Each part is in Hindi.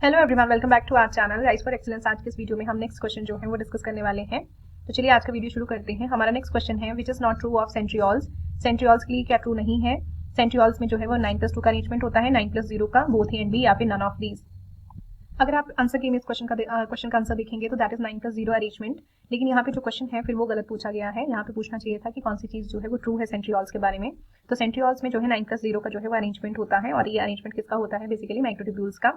Hello everyone, welcome back to our channel rise for excellence. आज के इस वीडियो में हम नेक्स्ट क्वेश्चन जो है वो डिस्कस करने वाले हैं। तो चलिए आज का वीडियो शुरू करते हैं। हमारा नेक्स्ट क्वेश्चन है which is not true of centrioles. Centrioles के लिए क्या ट्रू नहीं है? सेंट्रियोल्स में जो है वो 9+2 का अरेंजमेंट होता है, 9+0 का, बोथ ए एंड बी या फिर नन ऑफ दीज। अगर आप आंसर की में इस क्वेश्चन का आंसर देखेंगे तो दैट इज 9+0 अरेंजमेंट। लेकिन यहाँ पे जो क्वेश्चन है फिर वो गलत पूछा गया है। यहाँ पे पूछना चाहिए था कि कौन सी चीज जो है वो ट्रू है सेंट्रियोल्स के बारे में। तो सेंट्रियोल्स में जो है 9+0 का जो है वो अरेंजमेंट होता है, और ये अरेंजमेंट किसका होता है? बेसिकली माइक्रोट्यूब्यूल्स का।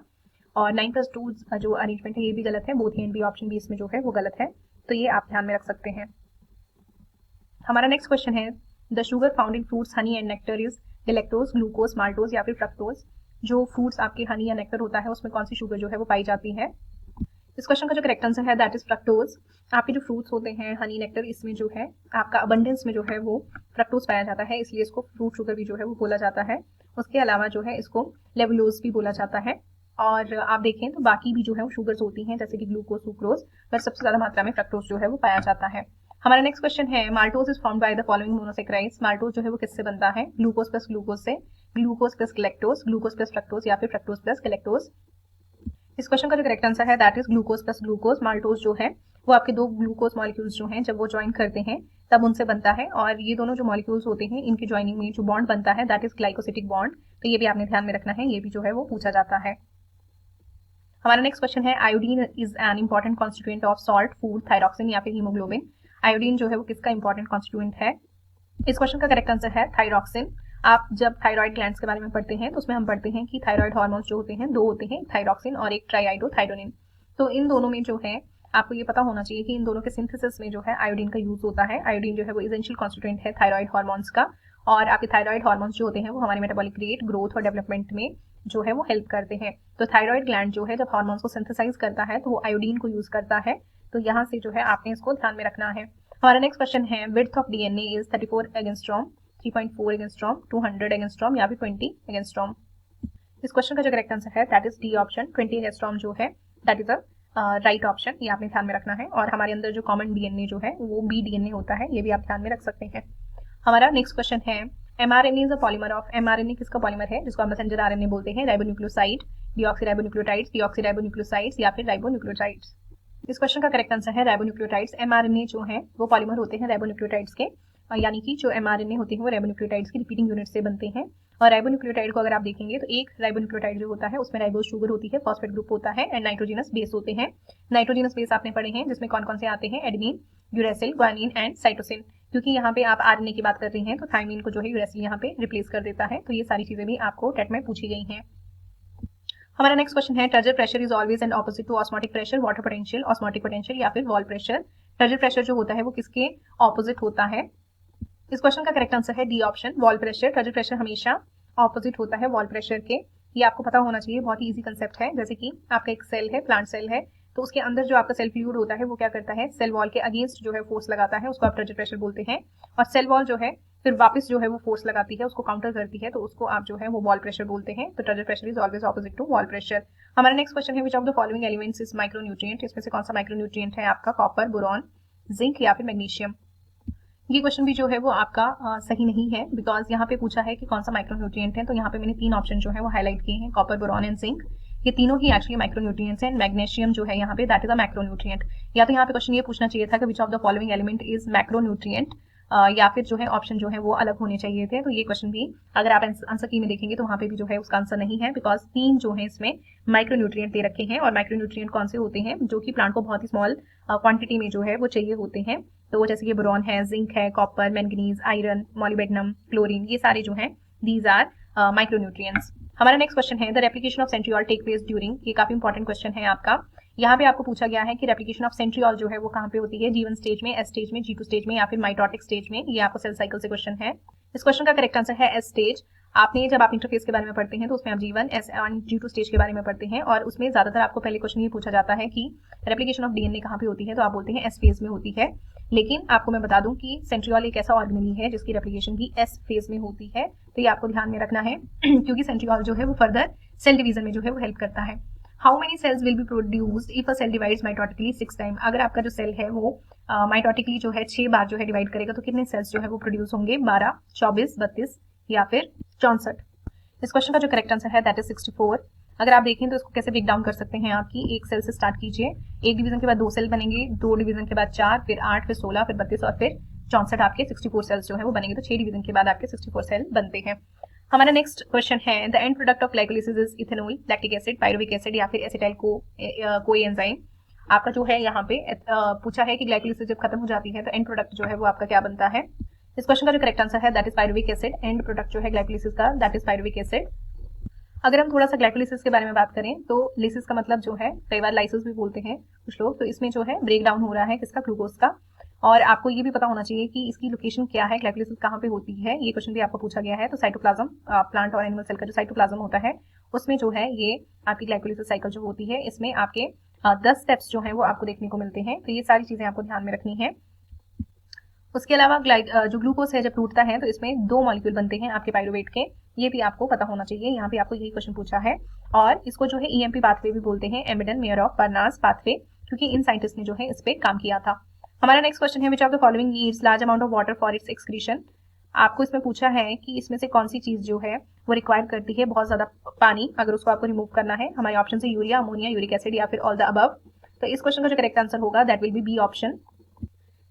और 9+2 जो अरेंजमेंट है ये भी गलत है, both A and B option B इसमें जो है वो गलत है। तो ये आप ध्यान में रख सकते हैं। हमारा नेक्स्ट क्वेश्चन है the sugar found in fruits honey and nectar is galactose, glucose, maltose या फिर फ्रक्टोज। जो फ्रूट्स आपके हनी या नेक्टर होता है उसमें कौन सी शुगर जो है वो पाई जाती है? इस क्वेश्चन का जो करेक्ट आंसर है दैट इज फ्रक्टोज। आपके जो फ्रूट्स होते हैं हनी नेक्टर, इसमें जो है आपका अबंडेंस में जो है वो फ्रक्टोज पाया जाता है, इसलिए इसको फ्रूट शुगर भी जो है वो बोला जाता है। उसके अलावा जो है इसको लेवुलोज भी बोला जाता है। और आप देखें तो बाकी भी जो है वो शुगर्स होती हैं जैसे कि ग्लूकोज, सुक्रोज, पर सबसे ज्यादा मात्रा में फ्रक्टोज जो है वो पाया जाता है। हमारा नेक्स्ट क्वेश्चन है maltose is formed by the following monosaccharides. Maltose जो है वो किससे बनता है? ग्लूकोज प्लस ग्लूकोज से, glucose plus galactose, glucose plus fructose या फिर फ्रक्टोज प्लस गैलेक्टोज। इस क्वेश्चन का जो करेक्ट आंसर है that is glucose plus glucose. Maltose जो है वो आपके दो ग्लूकोज मॉलिक्यूल्स जो हैं जब वो ज्वाइन करते हैं तब उनसे बनता है, और ये दोनों जो मॉलिक्यूल्स होते हैं इनकी ज्वाइनिंग में जो बॉन्ड बनता है दैट इज ग्लाइकोसिटिक बॉन्ड। तो ये भी आपने ध्यान में रखना है, ये भी जो है वो पूछा जाता है। हमारा नेक्स्ट क्वेश्चन है iodine is an important constituent of salt, food, thyroxine या फिर हीमोग्लोबिन। आयोडीन जो है वो किसका इंपॉर्टेंट कॉन्स्टिट्यूएंट है? इस क्वेश्चन का करेक्ट आंसर है थायरॉक्सिन। आप जब थायराइड ग्लैंड्स के बारे में पढ़ते हैं तो उसमें हम पढ़ते हैं कि थायराइड हार्मोन्स जो होते हैं दो होते हैं, थायरॉक्सिन और एक ट्राइआइडोथाइरोनिन। तो इन दोनों में जो है आपको ये पता होना चाहिए कि इन दोनों के सिंथेसिस में जो है आयोडीन का यूज होता है। आयोडीन जो है वो एसेंशियल कॉन्स्टिट्यूएंट है थायराइड हार्मोन्स का, और आपके थायराइड हार्मोन्स जो होते हैं वो हमारे मेटाबॉलिक रेट, ग्रोथ और डेवलपमेंट में जो है वो हेल्प करते हैं। तो थायराइड ग्लैंड जो है जब हार्मोन्स को सिंथेसाइज करता है तो वो आयोडीन को यूज करता है। तो यहाँ से जो है आपने इसको ध्यान में रखना है। हमारा नेक्स्ट क्वेश्चन है विड्थ ऑफ डीएनए इज 34 एगेंस्ट्रॉम, 3.4 एगेंस्ट्रॉम, 200 एगेंस्ट्रॉम या फिर 20 एगेंस्ट्रॉम। इस क्वेश्चन का जो करेक्ट आंसर है दैट इज डी ऑप्शन, 20 एगेंस्ट्रॉम जो है that is a right option. ये आपने ध्यान में रखना है। और हमारे अंदर जो कॉमन डीएनए जो है वो बी डीएनए होता है, ये भी आप ध्यान में रख सकते हैं। हमारा नेक्स्ट क्वेश्चन है mRNA is a polymer of. MRNA किसका पॉलीमर है जिसको हम मैसेंजर आरएनए बोलते हैं? राइबोन्यूक्लियोसाइड, डीऑक्सीराइबोन्यूक्लियोटाइड्स, डीऑक्सीराइबोन्यूक्लियोसाइड्स या फिर राइबोन्यूक्लियोटाइड्स। इस क्वेश्चन का करेक्ट आंसर है राइबोन्यूक्लियोटाइड्स। एमआरएनए जो है वो पॉलीमर होते हैं राइबोन्यूक्लियोटाइड्स के, यानी कि जो एमआरएनए होते हैं वो राइबोन्यूक्लियोटाइड्स की रिपीटिंग यूनिट से बनते हैं। और राइबोन्यूक्लियोटाइड को अगर आप देखेंगे तो एक राइबोन्यूक्लियोटाइड जो होता है उसमें राइबोज शुगर होती है, फॉस्फेट ग्रुप होता है एंड नाइट्रोजिनस बेस होते हैं। नाइट्रोजिनस बेस आपने पढ़े हैं जिसमें कौन कौन से आते हैं? Adenine, uracil, guanine and cytosine. क्योंकि यहाँ पे आप आरएनए की बात कर रही हैं तो थायमिन को जो है यूरेसिल यहाँ पे रिप्लेस कर देता है। तो ये सारी चीजें भी आपको टेट में पूछी गई हैं। हमारा नेक्स्ट क्वेश्चन है turgor pressure is always and opposite to osmotic pressure, water potential, osmotic potential या फिर वॉल प्रेशर। टर्जर प्रेशर जो होता है वो किसके ऑपोजिट होता है? इस क्वेश्चन का करेक्ट आंसर है D option, wall pressure. Turgor pressure हमेशा ऑपोजिट होता है वॉल प्रेशर के। ये आपको पता होना चाहिए, बहुत ही इजी कंसेप्ट है। जैसे कि आपका एक सेल है, प्लांट सेल है, तो उसके अंदर जो आपका सेल फ्लूइड होता है वो क्या करता है? सेल वॉल के अगेंस्ट जो है फोर्स लगाता है, उसको आप टर्जर प्रेशर बोलते हैं। और सेल वॉल जो है फिर वापस जो है वो फोर्स लगाती है, उसको काउंटर करती है, तो उसको आप जो है वो वॉल प्रेशर बोलते हैं। तो turgor pressure is always opposite to wall pressure. हमारा नेक्स्ट क्वेश्चन है which of the following elements is micronutrient. इसमें से कौन सा माइक्रोन्यूट्रिएंट है आपका? कॉपर, बोरॉन, जिंक या फिर मैग्नीशियम। ये क्वेश्चन भी जो है वो आपका सही नहीं है, बिकॉज यहाँ पे पूछा है कि कौन सा माइक्रोन्यूट्रिएंट है। तो यहाँ पे मैंने तीन ऑप्शन जो है वो हाईलाइट किए हैं, कॉपर, बोरॉन एंड जिंक। ये तीनों ही एक्चुअली माइक्रोन्यूट्रिएंट्स हैं। मैग्नीशियम जो है यहाँ पे दैट इज अ मैक्रोन्यूट्रिएंट। या तो यहाँ पे क्वेश्चन ये पूछना चाहिए था कि विच of the following element is macronutrient, या फिर जो है ऑप्शन जो है वो अलग होने चाहिए थे। तो ये क्वेश्चन भी अगर आप आंसर की में देखेंगे तो वहाँ पे भी जो है उसका आंसर नहीं है, बिकॉज तीन जो है इसमें माइक्रोन्यूट्रिएंट दे रखे हैं। और माइक्रोन्यूट्रिएंट कौन से होते हैं? जो कि प्लांट को बहुत ही स्मॉल क्वांटिटी में जो है वो चाहिए होते हैं। तो वो जैसे कि बोरॉन है, जिंक है, copper, manganese, iron, molybdenum, chlorine, ये सारे जो हैं दीज आर माइक्रोन्यूट्रिएंट्स। हमारा नेक्स्ट क्वेश्चन है the replication of centriole take place during. ये काफी इंपॉर्टेंट क्वेश्चन है आपका। यहाँ पे आपको पूछा गया है कि रेप्लिकेशन ऑफ सेंट्रियोल जो है वो कहाँ पे होती है? G1 स्टेज में, S स्टेज में, G2 स्टेज में या फिर माइटोटिक स्टेज में। ये आपको सेल साइकिल से क्वेश्चन है। इस क्वेश्चन का करेक्ट आंसर है S स्टेज। आपने जब आप इंटरफेस के बारे में पढ़ते हैं तो उसमें आप G1, S और G2 स्टेज के बारे में पढ़ते हैं, और उसमें ज्यादातर आपको पहले क्वेश्चन ये पूछा जाता है कि रेप्लिकेशन ऑफ डीएनए कहाँ पे होती है, तो आप बोलते हैं S फेज में होती है। लेकिन आपको मैं बता दूं कि सेंट्रियोल एक ऐसा ऑर्गेनेल है जिसकी रेप्लिकेशन भी S फेज में होती है। तो ये आपको ध्यान में रखना है क्योंकि सेंट्रियोल जो है वो फर्दर सेल डिवीजन में जो है वो हेल्प करता है। How many cells will be produced if a cell divides mitotically 6 time. अगर आपका जो सेल है वो माइटोटिकली जो है 6 बार जो है डिवाइड करेगा तो कितने सेल्स जो है वो प्रोड्यूस होंगे? 12, 24, 32 या फिर 64। इस क्वेश्चन का जो करेक्ट आंसर है दैट इज 64। अगर आप देखें तो इसको कैसे ब्रेक डाउन कर सकते हैं आपकी, एक सेल से स्टार्ट कीजिए, एक डिवीजन के बाद 2 सेल बनेंगे, 2 डिवीजन के बाद 4, फिर 8, फिर 16, फिर 32 और फिर 64 आपके 64 सेल्स जो है वो बनेंगे। तो 6 डिवीजन के बाद आपके 64 सेल बनते हैं। हमारा नेक्स्ट क्वेश्चन है the end product of glycolysis is ethanol, lactic acid, pyruvic acid या फिर एसिटाइल कोई एंजाइम। आपका जो है यहाँ पे पूछा है कि ग्लाइकोलिसिस जब खत्म हो जाती है तो एंड प्रोडक्ट जो है वो आपका क्या बनता है। इस क्वेश्चन का जो करेक्ट आंसर है that is pyruvic acid. And product जो है ग्लाइकोलिसिस का दैट इज पायरुविक एसिड। अगर हम थोड़ा सा ग्लाइकोलिसिस के बारे में बात करें तो लिसिस का मतलब जो है कई बार लाइसिस भी बोलते हैं कुछ लोग, तो इसमें जो है ब्रेक डाउन हो रहा है किसका, ग्लूकोज का। और आपको ये भी पता होना चाहिए कि इसकी लोकेशन क्या है, ग्लाइकोलिसिस कहाँ पे होती है, ये क्वेश्चन भी आपको पूछा गया है। तो साइटोप्लाज्म, प्लांट और एनिमल सेल का जो साइटोप्लाज्म होता है उसमें जो है ये आपकी ग्लाइकोलिसिस साइकिल जो होती है, इसमें आपके 10 स्टेप्स जो हैं वो आपको देखने को मिलते हैं। तो ये सारी चीजें आपको ध्यान में रखनी है। उसके अलावा जो ग्लूकोज है जब टूटता है तो इसमें 2 मॉलिक्यूल बनते हैं आपके पायरुवेट के, ये भी आपको पता होना चाहिए। यहाँ पे आपको यही क्वेश्चन पूछा है। और इसको जो है ईएमपी पाथवे भी बोलते हैं, एमिडन मेयरॉफ बर्नास पाथवे, क्योंकि इन साइंटिस्ट ने जो है इस पे काम किया था। हमारा नेक्स्ट क्वेश्चन है which of the following needs large amount of water for its excretion. आपको इसमें पूछा है कि इसमें से कौन सी चीज जो है वो रिक्वायर करती है बहुत ज्यादा पानी, अगर उसको आपको रिमूव करना है। हमारे ऑप्शन है यूरिया, अमोनिया, यूरिक एसिड या फिर ऑल द अबव। तो इस क्वेश्चन का जो करेक्ट आंसर होगा that will be B option,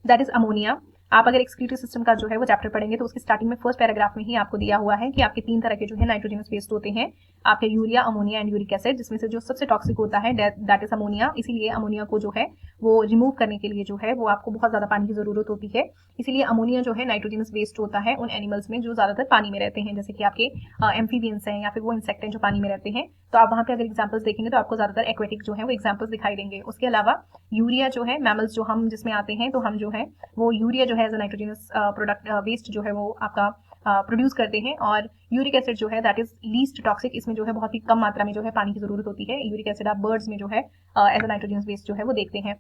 that is ammonia. आप अगर एक्सक्रीटरी सिस्टम का जो है वो चैप्टर पढ़ेंगे तो उसकी स्टार्टिंग में फर्स्ट पैराग्राफ में ही आपको दिया हुआ है कि आपके 3 तरह के जो है नाइट्रोजनस वेस्ट होते हैं, आपके urea, ammonia and uric acid, जिसमें से जो सबसे टॉक्सिक होता है दैट इज अमोनिया। इसीलिए अमोनिया को जो है वो रिमूव करने के लिए जो है वो आपको बहुत ज्यादा पानी की जरूरत होती है। इसीलिए अमोनिया जो है नाइट्रोजनस वेस्ट होता है उन एनिमल्स में जो ज्यादातर पानी में रहते हैं, जैसे कि आपके एम्फीबियंस हैं या फिर वो इंसेक्ट हैं जो पानी में रहते हैं। तो आप वहाँ पे अगर एग्जाम्पल्स देखेंगे तो आपको ज्यादातर एक्वेटिक जो है वो एग्जाम्पल्स दिखाई देंगे। उसके अलावा यूरिया जो है मैमल्स जो हम जिसमें आते हैं, तो हम जो है वो यूरिया जो है as a nitrogenous product waste जो है वो आपका प्रोड्यूस करते हैं। और यूरिक एसिड जो है दैट इज लीस्ट टॉक्सिक, इसमें जो है बहुत ही कम मात्रा में जो है पानी की जरूरत होती है। यूरिक एसिड आप बर्ड्स में जो है एज अ नाइट्रोजनस वेस्ट जो है वो देखते हैं।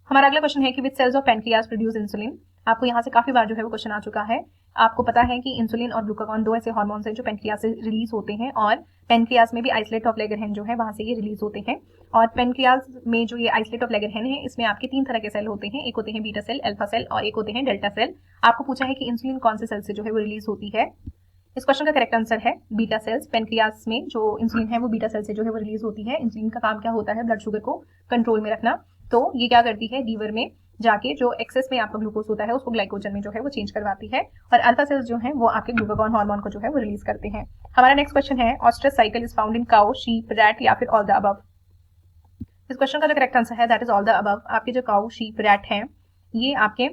हमारा अगला क्वेश्चन है कि which cells of pancreas produce insulin. आपको यहाँ से काफी बार जो है वो क्वेश्चन आ चुका है। आपको पता है कि इंसुलिन और ग्लूकागॉन 2 ऐसे हार्मोन्स हैं जो पेनक्रियाज से रिलीज होते हैं, और पेनक्रियाज में भी आइसोलेट ऑफ लेगरहैन जो है वहां से ये रिलीज होते हैं। और पेनक्रियाज में जो ये आइसोलेट ऑफ लेगरहैन है इसमें आपके 3 तरह के सेल होते हैं, एक होते हैं बीटा सेल, अल्फा सेल और एक होते हैं डेल्टा सेल। आपको पूछा है कि इंसुलिन कौन से सेल से जो है वो रिलीज होती है। इस क्वेश्चन का करेक्ट आंसर है बीटा सेल्स। पेनक्रियाज में जो इंसुलिन है वो बीटा सेल से जो है वो रिलीज होती है। इंसुलिन का काम क्या होता है, ब्लड शुगर को कंट्रोल में रखना। तो ये क्या करती है, लीवर में जाके जो एक्सेस में आपका ग्लूकोज होता है उसको ग्लाइकोजन में जो है वो चेंज करवाती है। और अल्फा सेल्स जो है वो आपके ग्लूकागॉन हार्मोन को जो है वो रिलीज करते हैं। हमारा नेक्स्ट क्वेश्चन है oestrus cycle is found in cow, sheep, rat या फिर ऑल द अबव। इस क्वेश्चन का जो करेक्ट आंसर है that is all the above. आपके जो काउ, शीप, रैट हैं ये आपके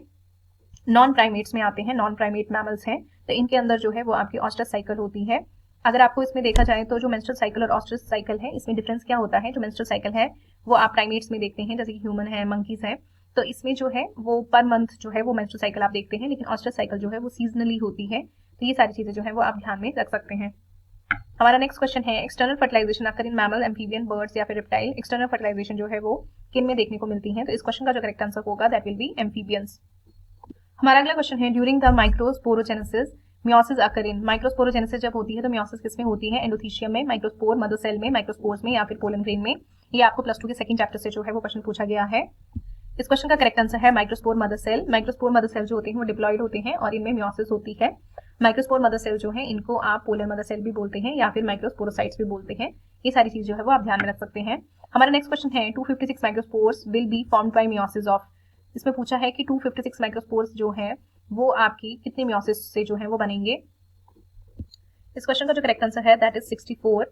नॉन प्राइमेट्स में आते हैं, नॉन प्राइमेट मैमल्स हैं। तो इनके अंदर जो है वो आपकी ऑस्ट्रस साइकिल होती है। अगर आपको इसमें देखा जाए तो जो मेंस्ट्रुअल साइकिल और ऑस्ट्रस साइकिल है इसमें डिफरेंस क्या होता है। जो मेंस्ट्रुअल साइकिल है वो आप प्राइमेट्स में देखते हैं, जैसे कि ह्यूमन है, मंकीज है, तो इसमें जो है वो पर मंथ जो है वो मेंस्ट्रुअल साइकिल आप देखते हैं, लेकिन ऑस्ट्रस साइकिल जो है वो सीजनली होती है। तो ये सारी चीजें जो है वो आप ध्यान में रख सकते हैं। हमारा नेक्स्ट क्वेश्चन है एक्सटर्नल फर्टिलाइजेशन आकर इन मैमल, एम्फीबियन, बर्ड्स या फिर रेप्टाइल। एक्सटर्नल फर्टिलाइजेशन जो है वो किन में देखने को मिलती है। तो इस क्वेश्चन का जो करेक्ट आंसर होगा दैट विल बी एम्फीबियंस। हमारा अगला क्वेश्चन है during the microsporogenesis meiosis occur in. Microsporogenesis जब होती है तो मियोसिस किसमें होती है, एंडोथीशियम में, माइक्रोस्पोर मदर सेल में, माइक्रोस्पोर्स में या फिर पोलन ग्रेन में। ये आपको प्लस 2 के सेकंड चैप्टर से जो है वो क्वेश्चन पूछा गया है। इस क्वेश्चन का करेक्ट आंसर है microspore mother cell. Microspore mother cell जो होते हैं वो डिप्लॉयड होते हैं और इनमें मियोसिस होती है। माइक्रोस्पोर मदर सेल जो है इनको आप पोलर मदर सेल भी बोलते हैं या फिर माइक्रोस्पोरोसाइट्स भी बोलते हैं। ये सारी चीज जो है वो आप ध्यान में रख सकते हैं। हमारा नेक्स्ट क्वेश्चन है 256 microspores will be formed by meiosis of. इसमें पूछा है कि 256 माइक्रोस्पोर्स जो है वो आपकी कितने मियोसिस से जो है वो बनेंगे। इस क्वेश्चन का जो करेक्ट आंसर है that is 64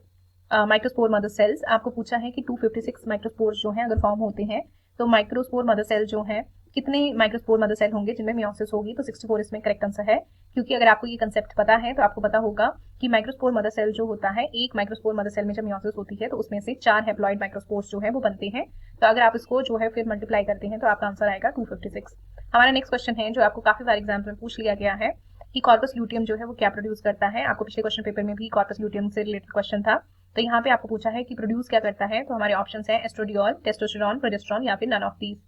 microspore mother cells. आपको पूछा है कि 256 माइक्रोस्पोर्स जो हैं अगर फॉर्म होते हैं तो माइक्रोस्पोर मदर सेल जो है कितने माइक्रोस्पोर मदर सेल होंगे जिनमें मियोसिस होगी। तो 64 इसमें करेक्ट आंसर है, क्योंकि अगर आपको ये कंसेप्ट पता है तो आपको पता होगा कि माइक्रोस्पोर मदर सेल जो होता है, एक माइक्रोस्पोर मदर सेल में जब मियोसिस होती है तो उसमें से 4 हैप्लॉइड माइक्रोस्पोर्स जो है वो बनते हैं। तो अगर आप इसको जो है फिर मल्टीप्लाई करते हैं तो आपका आंसर आएगा 256। हमारा नेक्स्ट क्वेश्चन है जो आपको काफी बार एग्जाम में पूछ लिया गया है कि कॉर्पस ल्यूटियम जो है वो क्या प्रोड्यूस करता है। आपको पिछले क्वेश्चन पेपर में भी कॉर्पस ल्यूटियम से रिलेटेड क्वेश्चन था। तो यहाँ पे आपको पूछा है कि प्रोड्यूस क्या करता है। तो हमारे ऑप्शंस हैं एस्ट्रोडियोल, टेस्टोस्टेरोन, प्रोजेस्टेरॉन या फिर नन ऑफ दीज।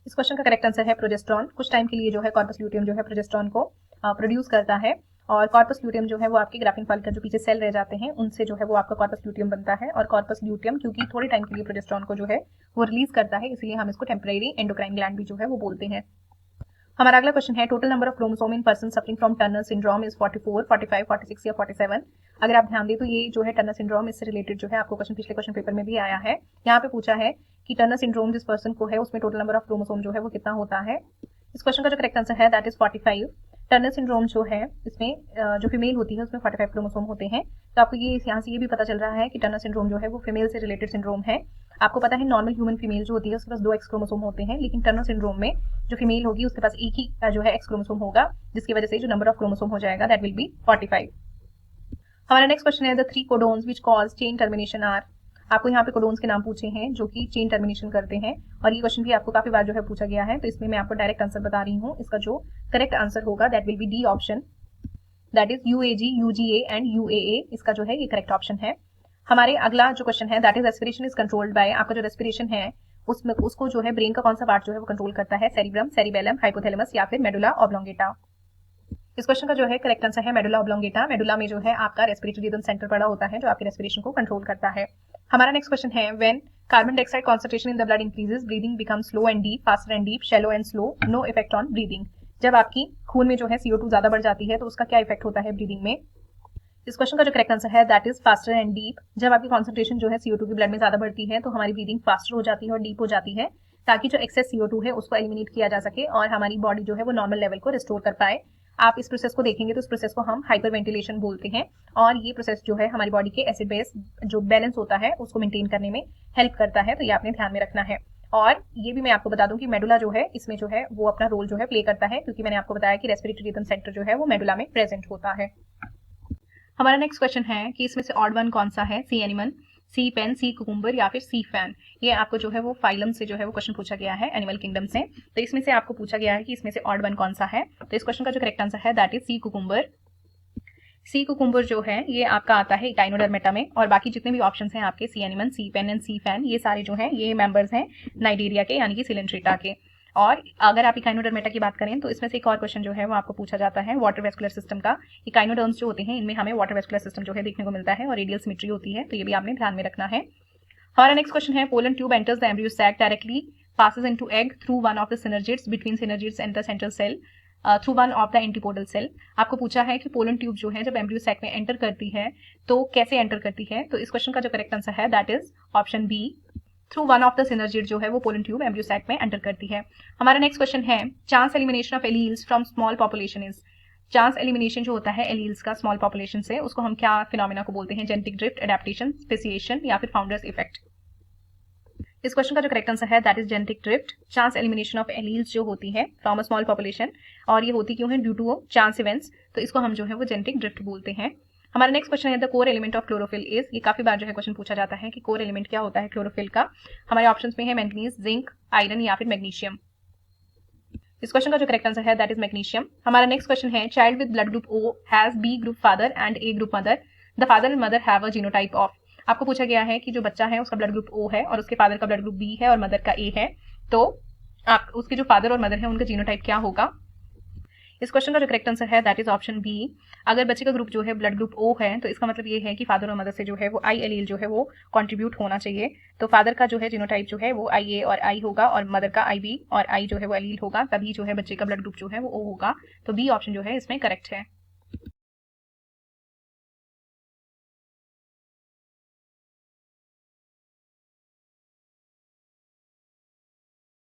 इस क्वेश्चन का करेक्ट आंसर है प्रोजेस्टेरॉन। कुछ टाइम के लिए जो है कॉर्पस ल्यूटियम जो है प्रोजेस्टेरॉन को प्रोड्यूस करता है। और कॉर्पस ल्यूटियम जो है वो आपके ग्राफिन फॉलिकल जो पीछे सेल रह जाते हैं उनसे जो है वो आपका कॉर्पस ल्यूटियम बनता है। और कॉर्पस ल्यूटियम क्योंकि थोड़े टाइम के लिए प्रोजेस्टेरॉन को जो है वो रिलीज करता है, इसलिए हम इसको टेम्परेरी एंडोक्राइन ग्लैंड भी जो है वो बोलते हैं। हमारा अगला क्वेश्चन है total number of chromosome in person suffering from Turner syndrome is 44, 45, 46 या 47। अगर आप ध्यान दें तो ये जो है टर्नर सिंड्रोम, इससे रिलेटेड जो है आपको क्वेश्चन पिछले क्वेश्चन पेपर में भी आया है। यहाँ पे पूछा है कि टर्नर सिंड्रोम जिस पर्सन को है उसमें टोटल नंबर ऑफ क्रोमोसोम जो है वो कितना होता है। इस क्वेश्चन का जो करेक्ट आंसर है दैट इज 45। टर्नर सिंड्रोम जो है इसमें जो फीमेल होती है उसमें 45 क्रोमोसोम होते हैं। तो आपको ये यहाँ से ये भी पता चल रहा है कि टर्नर सिंड्रोम जो है वो फीमेल से रिलेटेड सिंड्रोम है। आपको पता है नॉर्मल ह्यूमन फीमेल जो होती है उसके पास 2 एक्स क्रोमोसोम होते हैं, लेकिन टर्नर सिंड्रोम में जो फीमेल होगी उसके पास एक ही जो है एक्स क्रोमोसोम होगा, जिसकी वजह से जो नंबर ऑफ क्रोमोसोम हो जाएगा दैट विल बी 45। हमारा नेक्स्ट क्वेश्चन है the 3 codons which cause chain termination are. आपको यहाँ पे कोडोन्स के नाम पूछे हैं जो कि चेन टर्मिनेशन करते हैं, और ये क्वेश्चन भी आपको काफी बार जो है पूछा गया है, तो इसमें मैं आपको डायरेक्ट आंसर बता रही हूँ। इसका जो करेक्ट आंसर होगा that will B D option, that is UAG, UGA and UAA। इसका जो है ये करेक्ट ऑप्शन है। हमारे अगला जो क्वेश्चन है that is respiration is controlled by. आपका जो रेस्पिरेशन है उसमें उसको जो है ब्रेन का कौन सा पार्ट जो है वो कंट्रोल करता है, सेरिब्रम, सेरिबेलम, हाइपोथैलेमस या फिर मेडुला ऑब्लोंगेटा। इस क्वेश्चन का जो है करेक्ट आंसर है मेडुला ऑब्लोंगेटा। मेडुला में जो है आपका रेस्पिरेटरी रिदम सेंटर पड़ा होता है जो आपके रेस्पिरेशन को कंट्रोल करता है। हमारा नेक्स्ट क्वेश्चन है when carbon dioxide concentration in the blood increases breathing become slow and deep, faster and deep, shallow and slow, no effect on breathing. जब आपकी खून में जो है CO2 ज्यादा बढ़ जाती है तो उसका क्या इफेक्ट होता है ब्रीदिंग में। इस क्वेश्चन का जो करेक्ट आंसर है that is faster and deep. जब आपकी कॉन्सेंट्रेशन जो है CO2 की ब्लड में ज्यादा बढ़ती है तो हमारी ब्रीदिंग फास्टर हो जाती है और डीप हो जाती है, ताकि जो एक्सेस CO2 है उसको एलिमिनेट किया जा सके और हमारी बॉडी जो है वो नॉर्मल लेवल को रिस्टोर कर पाए। आप इस प्रोसेस को देखेंगे तो इस प्रोसेस को हम हाइपर वेंटिलेशन बोलते हैं, और ये प्रोसेस जो है हमारी बॉडी के एसिड बेस जो बैलेंस होता है उसको मेंटेन करने में हेल्प करता है, तो ये आपने ध्यान में रखना है। और ये भी मैं आपको बता दूं कि मेडुला जो है इसमें जो है वो अपना रोल जो है प्ले करता है, क्योंकि मैंने आपको बताया कि रेस्पिरेटरी रिदम सेंटर जो है वो मेडुला में प्रेजेंट होता है। हमारा नेक्स्ट क्वेश्चन है कि इसमें से ऑड वन कौन सा है, सी animal, sea pen, sea cucumber या फिर सी फैन। ये आपको जो है वो फाइलम से जो है वो क्वेश्चन पूछा गया है, एनिमल किंगडम से। तो इसमें से आपको पूछा गया है कि इसमें से ऑड वन कौन सा है। तो इस क्वेश्चन का जो करेक्ट आंसर है that is sea cucumber. Sea cucumber जो है ये आपका आता है इकाइनोडर्मेटा में, और बाकी जितने भी ऑप्शंस हैं आपके sea animal, sea pen and sea fan, ये सारे जो हैं ये मेंबर्स हैं नाइडेरिया के यानी कि सिलेंट्रेटा के। और अगर आप इकाइनोडर्मेटा की बात करें तो इसमें से एक और क्वेश्चन जो है वो आपको पूछा जाता है वाटर वेस्कुलर सिस्टम का। इकाइनोडर्म्स जो होते हैं इनमें हमें वाटर वेस्कुलर सिस्टम जो है देखने को मिलता है और रेडियल सिमेट्री होती है, तो ये भी आपने ध्यान में रखना है। हमारा नेक्स्ट क्वेश्चन है pollen tube enters the embryo sac directly passes into egg through one of the synergids between synergids and the central cell through one of the antipodal cell। आपको पूछा है कि पोलन ट्यूब जो है जब एम्ब्रियो सैक में एंटर करती है तो कैसे एंटर करती है। तो इस क्वेश्चन का जो करेक्ट आंसर है that is option B, through one of the synergid जो है वो पोलन ट्यूब एम्ब्रियो सैक में एंटर करती है। हमारा नेक्स्ट क्वेश्चन है chance elimination of alleles from small population is. Chance elimination जो होता है एलील्स का स्मॉल पॉपुलेशन से, उसको हम क्या फिनोमेना को बोलते हैं, जेनेटिक ड्रिफ्ट, एडेप्टेशन, स्पेसिएशन या फिर फाउंडर्स इफेक्ट। इस क्वेश्चन का जो करेक्ट आंसर है that is genetic drift. Chance elimination of alleles जो होती है फ्रॉम अ स्मॉल पॉपुलेशन, और ये होती क्यों है, ड्यू टू चांस इवेंट्स, तो इसको हम जो है वो जेनेटिक ड्रिफ्ट बोलते हैं। हमारा नेक्स्ट क्वेश्चन है the core element of chlorophyll is. ये काफी बार जो है क्वेश्चन पूछा जाता है कि कोर एलिमेंट क्या होता है क्लोरोफिल का। हमारे ऑप्शंस में है मैंगनीज, जिंक, आयरन या फिर मैग्नीशियम। इस क्वेश्चन का जो करेक्ट आंसर है दैट इज मैग्नीशियम। हमारा नेक्स्ट क्वेश्चन है child with blood group O has B group father and A group mother, the father and mother have a genotype of. आपको पूछा गया है कि जो बच्चा है उसका ब्लड ग्रुप O है और उसके फादर का ब्लड ग्रुप B है और मदर का A है, तो आप उसके जो फादर और मदर है उनका जीनोटाइप क्या होगा। इस क्वेश्चन का जो करेक्ट आंसर है दैट इज ऑप्शन बी। अगर बच्चे का ग्रुप जो है ब्लड ग्रुप O है तो इसका मतलब ये है कि फादर और मदर से जो है वो I एलील जो है वो कंट्रीब्यूट होना चाहिए। तो फादर का जो है जीनोटाइप जो है वो IA और I होगा और मदर का IB और I जो है वो एलील होगा, तभी जो है बच्चे का ब्लड ग्रुप जो है वो O होगा। तो बी ऑप्शन जो है इसमें करेक्ट है।